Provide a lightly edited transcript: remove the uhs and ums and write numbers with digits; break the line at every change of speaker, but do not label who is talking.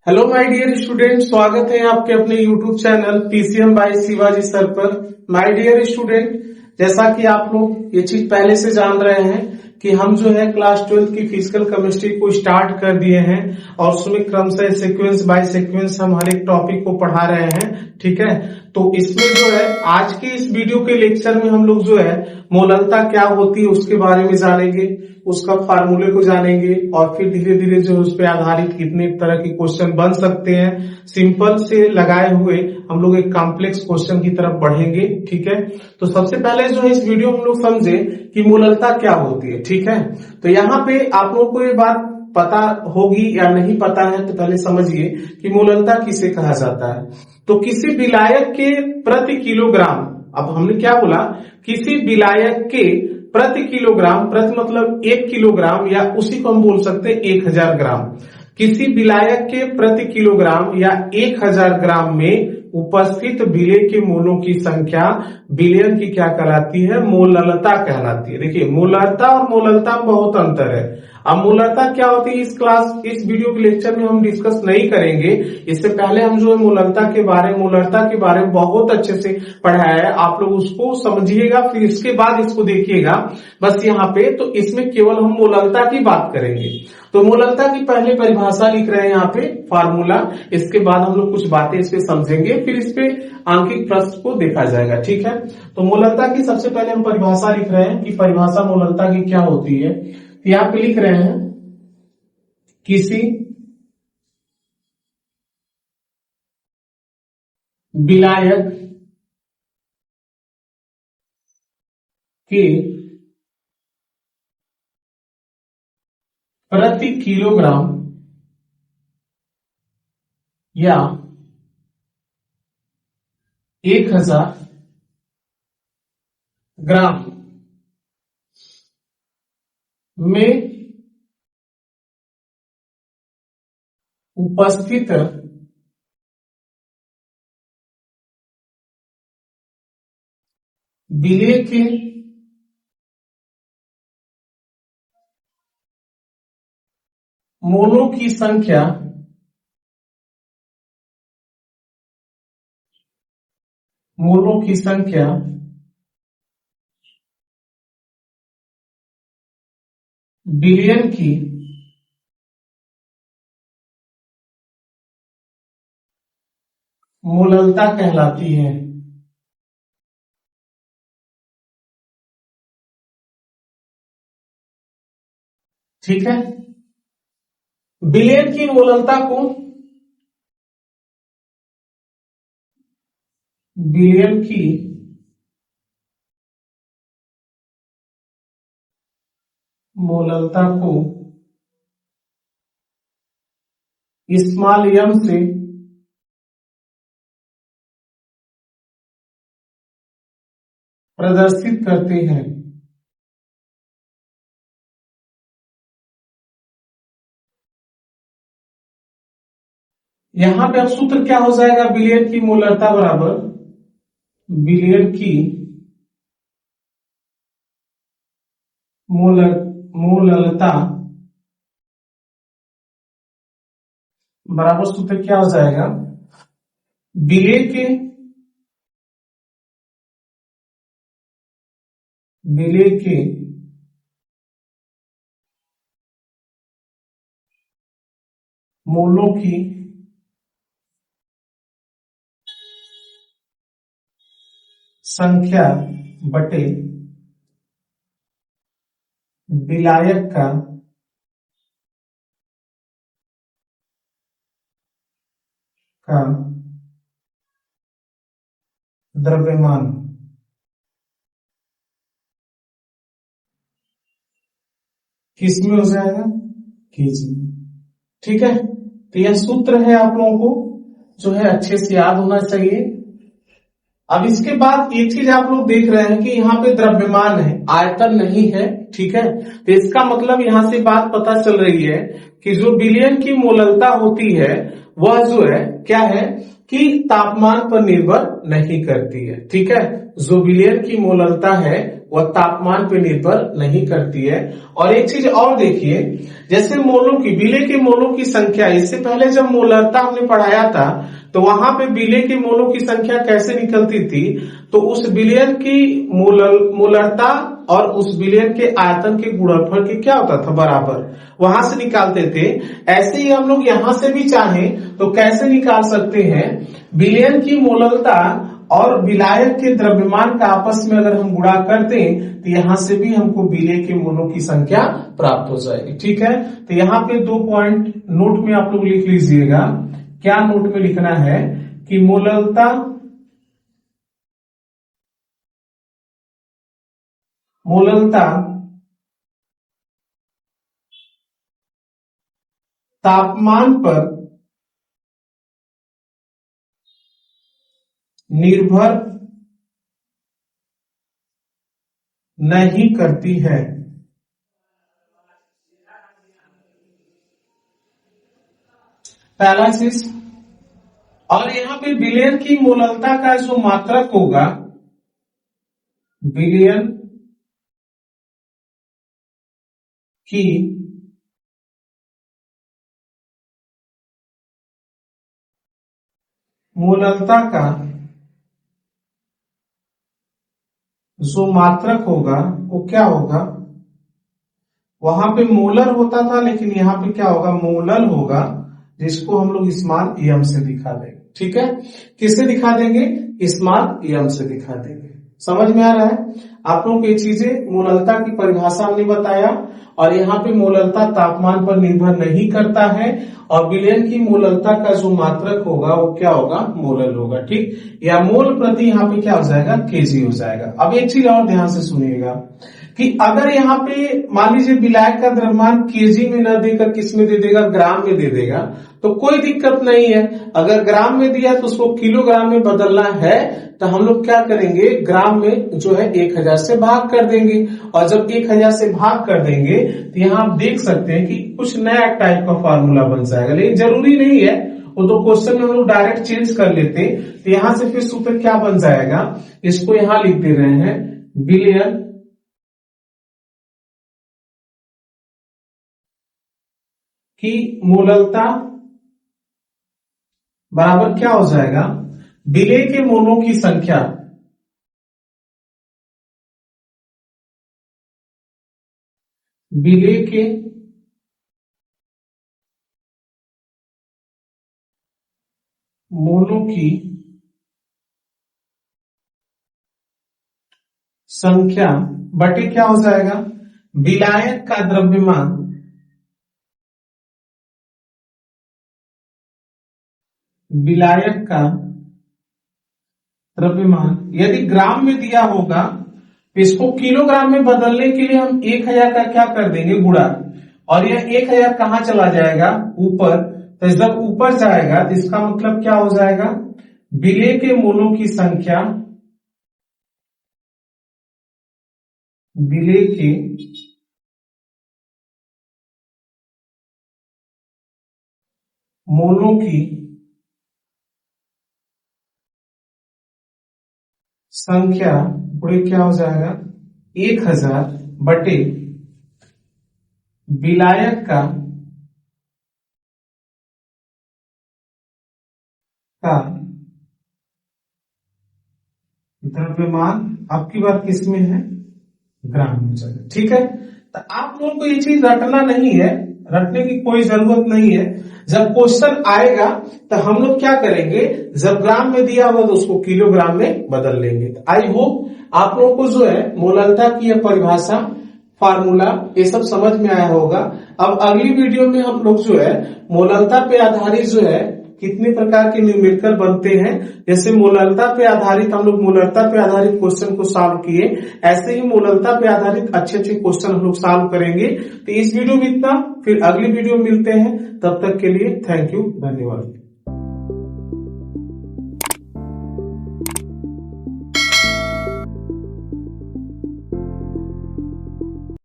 Hello my dear student, स्वागत है आपके अपने YouTube channel PCM by Shivaji sir पर। माय डियर स्टूडेंट, जैसा कि आप लोग ये चीज पहले से जान रहे हैं कि हम जो है क्लास 12 की फिजिकल केमिस्ट्री को स्टार्ट कर दिए हैं और उसमें क्रमशः सीक्वेंस बाय सीक्वेंस हम हर एक टॉपिक को पढ़ा रहे हैं। ठीक है, तो इसमें जो है आज के इस वीडियो के लेक्चर में हम लोग जो है मोललता क्या होती है उसके बारे में जानेंगे, उसका फार्मूले को जानेंगे और फिर धीरे धीरे जो उस पर आधारित कितने तरह के क्वेश्चन बन सकते हैं, सिंपल से लगाए हुए हम लोग एक कॉम्प्लेक्स क्वेश्चन की तरफ बढ़ेंगे। ठीक है, तो सबसे पहले जो है इस वीडियो में हम लोग समझे कि मोललता क्या होती है। ठीक है, तो यहाँ पे आप लोगों को ये बात पता होगी या नहीं पता है, तो पहले समझिए कि मोललता किसे कहा जाता है। तो किसी विलायक के प्रति किलोग्राम, अब हमने क्या बोला, किसी विलायक के प्रति किलोग्राम, प्रति मतलब 1 किलोग्राम या उसी को हम बोल सकते हैं 1000 ग्राम। किसी विलायक के प्रति किलोग्राम या 1000 ग्राम में उपस्थित विलेय के मोलों की संख्या विलयन की क्या कहलाती है? मोललता कहलाती है। देखिए, मोललता और मोललता में बहुत अंतर है। अब मोललता क्या होती है इस वीडियो के लेक्चर में हम डिस्कस नहीं करेंगे। इससे पहले हम जो है मोललता के बारे में बहुत अच्छे से पढ़ाया है, आप लोग उसको समझिएगा, फिर इसके बाद इसको देखिएगा। बस यहाँ पे तो इसमें केवल हम मोललता की बात करेंगे। तो मोललता की पहले परिभाषा लिख रहे हैं यहाँ पे, फार्मूला। इसके बाद हम लोग कुछ बातें इस पे समझेंगे, फिर इस पे आंकिक प्रश्न को देखा जाएगा। ठीक है, तो मोललता की सबसे पहले हम परिभाषा लिख रहे हैं कि परिभाषा मोललता की क्या होती है। यहाँ पे लिख रहे हैं किसी विलायक के प्रति किलोग्राम या 1000 ग्राम में उपस्थित विलेय के मोलों की संख्या विलयन की मोललता कहलाती है। ठीक है, विलयन की मोललता को विलयन की मोललता को स्मॉल m से प्रदर्शित करते हैं। यहां पे अब सूत्र क्या हो जाएगा? विलयन की मोललता बराबर विलयन की मोललता बराबर सूत्र क्या हो जाएगा? विलय के मोलों की संख्या बटे विलायक का द्रव्यमान। किस में हो जाएगा? केजी। ठीक है, तो यह सूत्र है, आप लोगों को जो है अच्छे से याद होना चाहिए। अब इसके बाद एक चीज आप लोग देख रहे हैं कि यहाँ पे द्रव्यमान है, आयतन नहीं है। ठीक है, तो इसका मतलब यहां से बात पता चल रही है कि जो विलयन की मोललता होती है वह जो है क्या है कि तापमान पर निर्भर नहीं करती है। ठीक है, जो विलयन की मोललता है वह तापमान पे निर्भर नहीं करती है। और एक चीज और देखिए, जैसे मोलों की, विलेय के मोलों की संख्या, इससे पहले जब मोलरता हमने पढ़ाया था तो वहां पे विलेय के मोलों की संख्या कैसे निकलती थी, तो उस विलेय की मोलरता और उस विलेय के आयतन के गुणनफल के क्या होता था, बराबर, वहां से निकालते थे। ऐसे ही हम लोग यहां से भी चाहें तो कैसे निकाल सकते हैं, विलेय की मोलरता और विलायक के द्रव्यमान का आपस में अगर हम गुणा कर दें तो यहां से भी हमको विलेय के मोलों की संख्या प्राप्त हो जाएगी। ठीक है, तो यहाँ पे 2 पॉइंट नोट में आप लोग लिख लीजिएगा। क्या नोट में लिखना है कि मोललता तापमान पर निर्भर नहीं करती है। पहला चीज, और यहां पे विलेय की मोललता का जो मात्रक होगा, विलेय की मोललता का जो मात्रक होगा वो क्या होगा, वहां पे मोलर होता था लेकिन यहाँ पे क्या होगा, मोलल होगा, जिसको हम लोग स्मॉल एम से दिखा देंगे। ठीक है, किससे दिखा देंगे, स्मॉल एम से दिखा देंगे। समझ में आ रहा है आप लोगों को ये चीजें। मोललता की परिभाषा हमने बताया, और यहाँ पे मोललता तापमान पर निर्भर नहीं करता है, और विलेय की मोललता का जो मात्रक होगा वो क्या होगा, मोलल होगा। ठीक, या मोल प्रति यहाँ पे क्या हो जाएगा, केजी हो जाएगा। अब एक चीज और ध्यान से सुनिएगा कि अगर यहाँ पे मान लीजिए विलायक का द्रव्यमान केजी में न देकर किस में दे देगा, ग्राम में दे देगा, तो कोई दिक्कत नहीं है। अगर ग्राम में दिया तो उसको किलोग्राम में बदलना है तो हम लोग क्या करेंगे, ग्राम में जो है 1000 से भाग कर देंगे, और जब 1000 से भाग कर देंगे तो यहाँ आप देख सकते हैं कि कुछ नया टाइप का फार्मूला बन जाएगा। लेकिन जरूरी नहीं है, वो तो क्वेश्चन में हम लोग डायरेक्ट चेंज कर लेते, तो यहां से फिर सूत्र क्या बन जाएगा, इसको यहां लिख दे रहे हैं, विलेय की मोललता बराबर क्या हो जाएगा, विलेय के मोलों की संख्या विलेय के मोलों की संख्या बटे क्या हो जाएगा, विलायक का द्रव्यमान, विलायक का द्रव्यमान। यदि ग्राम में दिया होगा तो इसको किलोग्राम में बदलने के लिए हम 1000 का क्या कर देंगे, गुणा, और यह 1000 कहां चला जाएगा, ऊपर। तो जब ऊपर जाएगा तो इसका मतलब क्या हो जाएगा, विलेय के मोलों की संख्या, विलेय के मोलों की संख्या पूरे क्या हो जाएगा, 1000 बटे विलायक का द्रव्यमान। आपकी बात किस में है, ग्राम में जाएगा। ठीक है, तो आप लोगों को ये चीज रटना नहीं है, रटने की कोई जरूरत नहीं है। जब क्वेश्चन आएगा तो हम लोग क्या करेंगे, जब ग्राम में दिया हुआ तो उसको किलोग्राम में बदल लेंगे। आई होप आप लोगों को जो है मोललता की यह परिभाषा, फार्मूला, ये सब समझ में आया होगा। अब अगली वीडियो में हम लोग जो है मोललता पे आधारित जो है कितने प्रकार के न्यूमेरिकल बनते हैं, जैसे मोललता पे आधारित हम लोग मोललता पे आधारित क्वेश्चन को सॉल्व किए, ऐसे ही मोललता पे आधारित अच्छे अच्छे क्वेश्चन हम लोग सॉल्व करेंगे। तो इस वीडियो में इतना, फिर अगली वीडियो में मिलते हैं, तब तक के लिए थैंक यू, धन्यवाद।